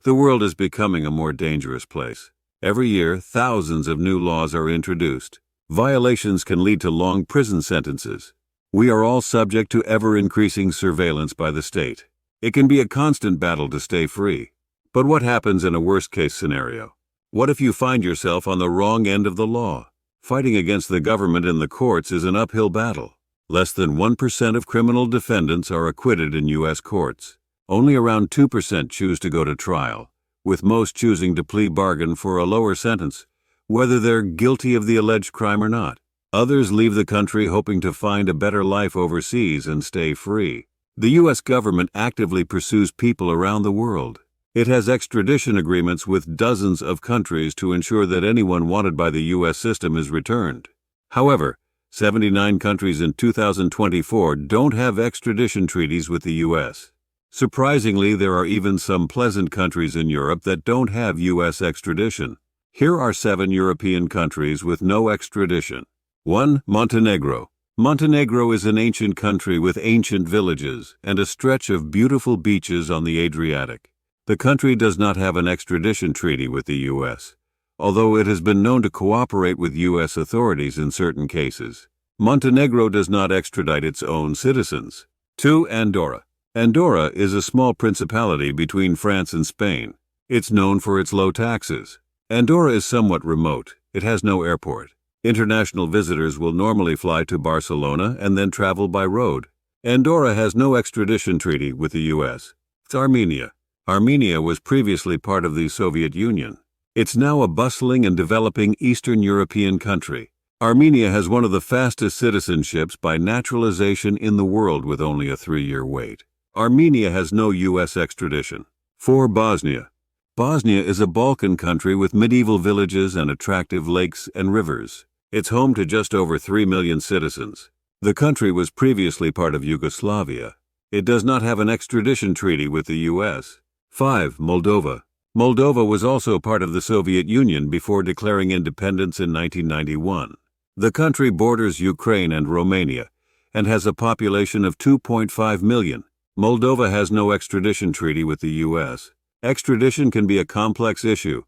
The world is becoming a more dangerous place. Every year, thousands of new laws are introduced. Violations can lead to long prison sentences. We are all subject to ever-increasing surveillance by the state. It can be a constant battle to stay free. But what happens in a worst-case scenario? What if you find yourself on the wrong end of the law? Fighting against the government in the courts is an uphill battle. Less than 1% of criminal defendants are acquitted in U.S. courts. Only around 2% choose to go to trial, with most choosing to plea bargain for a lower sentence, whether they're guilty of the alleged crime or not. Others leave the country hoping to find a better life overseas and stay free. The U.S. government actively pursues people around the world. It has extradition agreements with dozens of countries to ensure that anyone wanted by the U.S. system is returned. However, 79 countries in 2024 don't have extradition treaties with the U.S. Surprisingly, there are even some pleasant countries in Europe that don't have U.S. extradition. Here are 7 European countries with no extradition. 1. Montenegro. Montenegro is an ancient country with ancient villages and a stretch of beautiful beaches on the Adriatic. The country does not have an extradition treaty with the U.S., although it has been known to cooperate with U.S. authorities in certain cases. Montenegro does not extradite its own citizens. 2. Andorra. Andorra is a small principality between France and Spain. It's known for its low taxes. Andorra is somewhat remote. It has no airport. International visitors will normally fly to Barcelona and then travel by road. Andorra has no extradition treaty with the U.S. It's Armenia. Armenia was previously part of the Soviet Union. It's now a bustling and developing Eastern European country. Armenia has one of the fastest citizenships by naturalization in the world with only a 3-year wait. Armenia has no U.S. extradition. 4. Bosnia. Bosnia is a Balkan country with medieval villages and attractive lakes and rivers. It's home to just over 3 million citizens. The country was previously part of Yugoslavia. It does not have an extradition treaty with the U.S. 5. Moldova. Moldova was also part of the Soviet Union before declaring independence in 1991. The country borders Ukraine and Romania and has a population of 2.5 million. Moldova has no extradition treaty with the U.S. Extradition can be a complex issue,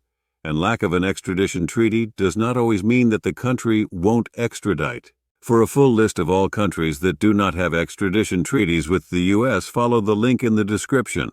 and lack of an extradition treaty does not always mean that the country won't extradite. For a full list of all countries that do not have extradition treaties with the U.S., follow the link in the description.